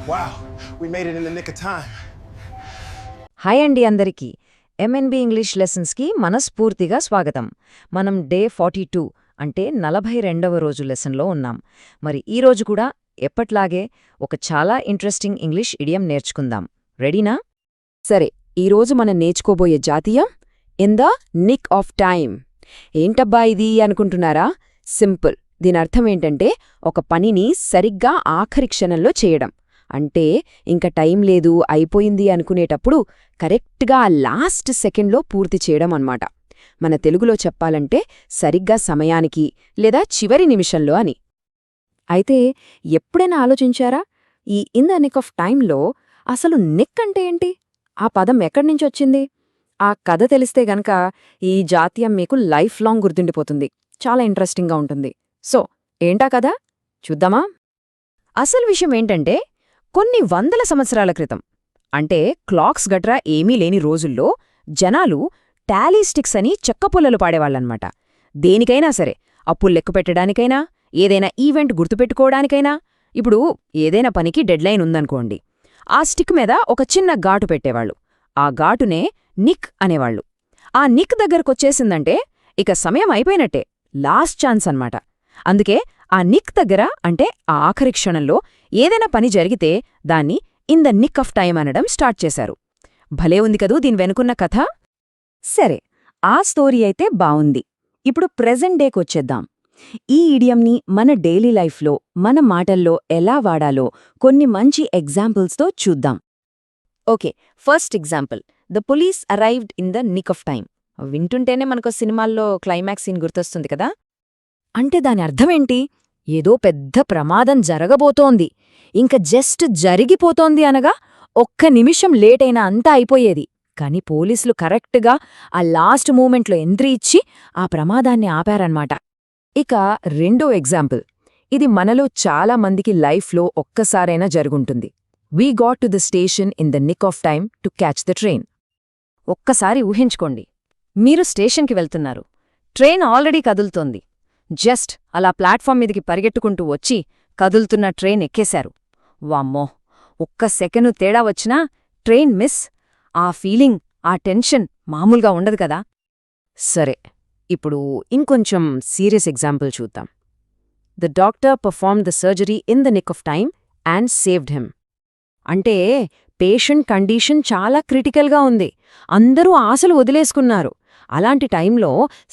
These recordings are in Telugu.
Wow, we made it in the nick of time. Hi అండి అందరికీ. ఎంఎన్బి ఇంగ్లీష్ లెసన్స్కి మనస్ఫూర్తిగా స్వాగతం. మనం డే 42 అంటే 42వ రోజు లెసన్లో ఉన్నాం. మరి ఈరోజు కూడా ఎప్పట్లాగే ఒక చాలా ఇంట్రెస్టింగ్ ఇంగ్లీష్ ఇడియం నేర్చుకుందాం. రెడీనా? సరే, ఈరోజు మనం నేర్చుకోబోయే జాతీయం in the nick of time. ఏంటబ్బా ఇది అనుకుంటున్నారా? సింపుల్. దీనర్థం ఏంటంటే ఒక పనిని సరిగ్గా ఆఖరి క్షణంలో చేయడం. అంటే ఇంక టైం లేదు, అయిపోయింది అనుకునేటప్పుడు కరెక్ట్గా ఆ లాస్ట్ సెకండ్లో పూర్తి చేయడం అన్నమాట. మన తెలుగులో చెప్పాలంటే సరిగ్గా సమయానికి లేదా చివరి నిమిషంలో అని. అయితే ఎప్పుడైనా ఆలోచించారా, ఈ ఇన్ ద నిక్ ఆఫ్ టైంలో అసలు నిక్ అంటే ఏంటి? ఆ పదం ఎక్కడ్నించొచ్చింది? ఆ కథ తెలిస్తే గనక ఈ జాతీయం మీకు లైఫ్ లాంగ్ గుర్తుండిపోతుంది. చాలా ఇంట్రెస్టింగ్గా ఉంటుంది. సో ఏంటా కదా, చూద్దామా? అసలు విషయం ఏంటంటే కొన్ని వందల సంవత్సరాల క్రితం, అంటే క్లాక్స్ గట్రా ఏమీ లేని రోజుల్లో జనాలు టాలీ స్టిక్స్ అని చెక్కపుల్లలు పాడేవాళ్లన్నమాట. దేనికైనా సరే, అప్పులు లెక్కపెట్టడానికైనా, ఏదైనా ఈవెంట్ గుర్తుపెట్టుకోవడానికైనా. ఇప్పుడు ఏదైనా పనికి డెడ్లైన్ ఉందనుకోండి, ఆ స్టిక్ మీద ఒక చిన్న ఘాటు పెట్టేవాళ్లు. ఆ ఘాటునే నిక్ అనేవాళ్లు. ఆ నిక్ దగ్గరకొచ్చేసిందంటే ఇక సమయం అయిపోయినట్టే, లాస్ట్ ఛాన్స్ అన్నమాట. అందుకే ఆ నిక్ దగ్గర, అంటే ఆ ఆఖరి క్షణంలో ఏదైనా పని జరిగితే దాన్ని in the nick of time అనడం స్టార్ట్ చేశారు. భలే ఉంది కదూ దీని వెనుకున్న కథ. సరే, ఆ స్టోరీ అయితే బావుంది. ఇప్పుడు ప్రెజెంట్ డేకొచ్చేద్దాం. ఈ ఇడియంని మన డైలీ లైఫ్లో, మన మాటల్లో ఎలా వాడాలో కొన్ని మంచి ఎగ్జాంపుల్స్తో చూద్దాం. Okay, first example, the police arrived in the nick of time. వింటుంటేనే మనకు సినిమాల్లో క్లైమాక్స్ సీన్ గుర్తొస్తుంది కదా. అంటే దాని అర్థమేంటి? ఏదో పెద్ద ప్రమాదం జరగబోతోంది, ఇంక జస్ట్ జరిగిపోతోంది అనగా ఒక్క నిమిషం లేటైనా అంతా అయిపోయేది. కాని పోలీసులు కరెక్ట్గా ఆ లాస్ట్ మూమెంట్లో ఎంట్రీ ఇచ్చి ఆ ప్రమాదాన్ని ఆపారన్నమాట. ఇక రెండో ఎగ్జాంపుల్, ఇది మనలో చాలా మందికి లైఫ్లో ఒక్కసారైనా జరుగుంటుంది. We got to the station in the nick of time to catch the train. ఒక్కసారి ఊహించుకోండి, మీరు స్టేషన్కి వెళ్తున్నారు, ట్రైన్ ఆల్రెడీ కదులుతోంది. జస్ట్ అలా ప్లాట్ఫామ్ మీదికి పరిగెట్టుకుంటూ వచ్చి కదులుతున్న ట్రైన్ ఎక్కేశారు. వామ్మో, ఒక్క సెకను తేడా వచ్చినా ట్రైన్ మిస్. ఆ ఫీలింగ్, ఆ టెన్షన్ మామూలుగా ఉండదు కదా. సరే, ఇప్పుడు ఇంకొంచెం సీరియస్ ఎగ్జాంపుల్ చూద్దాం. The doctor perform the surgery in the nick of time and saved him. అంటే పేషెంట్ కండీషన్ చాలా క్రిటికల్గా ఉంది, అందరూ ఆశలు వదిలేసుకున్నారు. అలాంటి టైంలో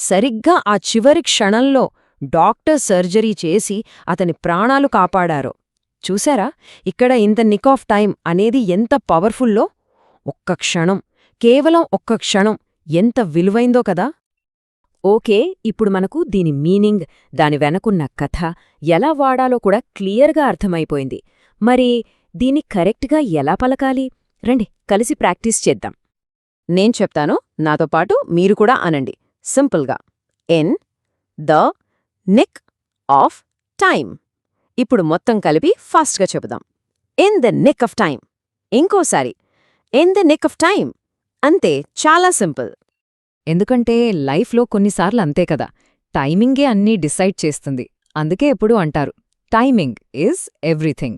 సరిగ్గా ఆ చివరి క్షణంలో డాక్టర్ సర్జరీ చేసి అతని ప్రాణాలు కాపాడారు. చూశారా ఇక్కడ in the nick of time అనేది ఎంత పవర్ఫుల్లో? ఒక్క క్షణం, కేవలం ఒక్క క్షణం ఎంత విలువైందో కదా. ఓకే, ఇప్పుడు మనకు దీని మీనింగ్, దాని వెనకున్న కథ, ఎలా వాడాలో కూడా క్లియర్గా అర్థమైపోయింది. మరి దీన్ని కరెక్ట్గా ఎలా పలకాలి? రండి కలిసి ప్రాక్టీస్ చేద్దాం. నేను చెప్తాను, నాతో పాటు మీరు కూడా అనండి సింపుల్గా. In the nick of time. ఇప్పుడు మొత్తం కలిపి ఫాస్ట్గా చెబుదాం. In the nick of time. ఇంకోసారి, in the nick of time. అంతే, చాలా సింపుల్. ఎందుకంటే లైఫ్లో కొన్నిసార్లు అంతే కదా, టైమింగే అన్నీ డిసైడ్ చేస్తుంది. అందుకే ఎప్పుడూ అంటారు, టైమింగ్ ఈజ్ ఎవ్రీథింగ్.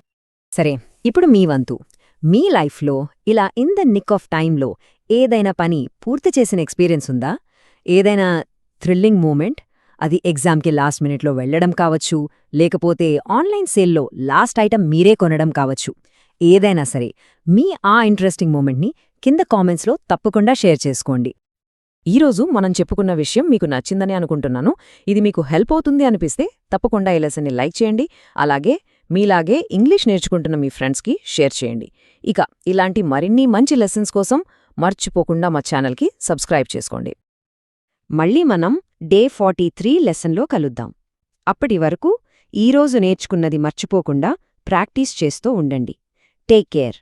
సరే, ఇప్పుడు మీ వంతు. మీ లైఫ్లో ఇలా ఇన్ ద నిక్ ఆఫ్ టైంలో ఏదైనా పని పూర్తి చేసిన ఎక్స్పీరియన్స్ ఉందా? ఏదైనా థ్రిల్లింగ్ మూమెంట్? అది ఎగ్జామ్కి లాస్ట్ మినిట్లో వెళ్లడం కావచ్చు, లేకపోతే ఆన్లైన్ సేల్లో లాస్ట్ ఐటమ్ మీరే కొనడం కావచ్చు. ఏదైనా సరే, మీ ఆ ఇంట్రెస్టింగ్ మూమెంట్ని కింద కామెంట్స్లో తప్పకుండా షేర్ చేసుకోండి. ఈరోజు మనం చెప్పుకున్న విషయం మీకు నచ్చిందని అనుకుంటున్నాను. ఇది మీకు హెల్ప్ అవుతుంది అనిపిస్తే తప్పకుండా ఈ లెసన్ని లైక్ చేయండి. అలాగే మీలాగే ఇంగ్లీష్ నేర్చుకుంటున్న మీ ఫ్రెండ్స్కి షేర్ చేయండి. ఇక ఇలాంటి మరిన్ని మంచి లెసన్స్ కోసం మర్చిపోకుండా మా ఛానల్కి సబ్స్క్రైబ్ చేసుకోండి. మళ్ళీ మనం డే 43 లెసన్లో కలుద్దాం. అప్పటి వరకు ఈరోజు నేర్చుకున్నది మర్చిపోకుండా ప్రాక్టీస్ చేస్తూ ఉండండి. Take care.